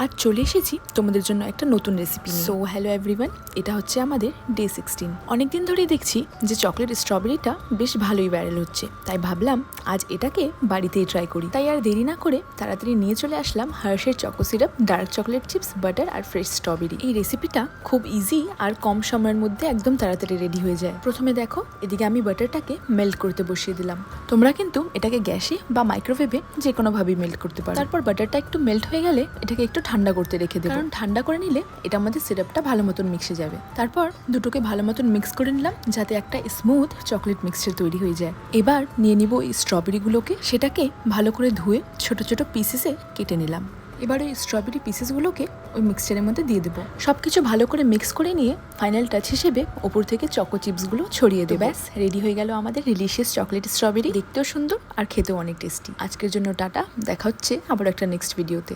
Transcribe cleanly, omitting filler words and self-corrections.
আর চলে এসেছি তোমাদের জন্য একটা নতুন রেসিপি। সো হ্যালো এভরিওয়ান, এটা হচ্ছে আমাদের ডে 16। অনেকদিন ধরেই দেখছি যে চকলেট স্ট্রবেরিটা বেশ ভালোই ভাইরাল হচ্ছে, তাই ভাবলাম আজ এটাকে বাড়িতেই ট্রাই করি। তাই আর দেরি না করে তাড়াতাড়ি নিয়ে চলে আসলাম হার্শের choco syrup, dark chocolate chips, butter আর ফ্রেশ স্ট্রবেরি। এই রেসিপিটা খুব ইজি আর কম সময়ের মধ্যে একদম তাড়াতাড়ি রেডি হয়ে যায়। প্রথমে দেখো, এদিকে আমি বাটারটাকে মেল্ট করতে বসিয়ে দিলাম। তোমরা কিন্তু এটাকে গ্যাসে বা মাইক্রোওয়েভে যে কোনোভাবেই মেল্ট করতে পারো। তারপর বাটারটা একটু মেল্ট হয়ে গেলে এটাকে একটু ঠান্ডা করতে রেখে দেবো, কারণ ঠান্ডা করে নিলে এটার মধ্যে সিরাপটা ভালো মতন মিক্সে যাবে। তারপর দুটোকে ভালো মতন মিক্স করে নিলাম যাতে একটা স্মুথ চকলেট মিক্সচার তৈরি হয়ে যায়। এবার নিয়ে নিব এই স্ট্রবেরিগুলোকে, সেটাকে ভালো করে ধুয়ে ছোট ছোট পিসেসে কেটে নিলাম। এবার ওই স্ট্রবেরি পিসেসগুলোকে ওই মিক্সচারের মধ্যে দিয়ে দেবো। সব কিছু ভালো করে মিক্স করে নিয়ে ফাইনাল টাচ হিসেবে ওপর থেকে চকো চিপসগুলো ছড়িয়ে দেবো। ব্যাস রেডি হয়ে গেল আমাদের ডিলিশিয়াস চকলেট স্ট্রবেরি। দেখতেও সুন্দর আর খেতেও অনেক টেস্টি। আজকের জন্য টাটা, দেখা হচ্ছে আবার একটা নেক্সট ভিডিওতে।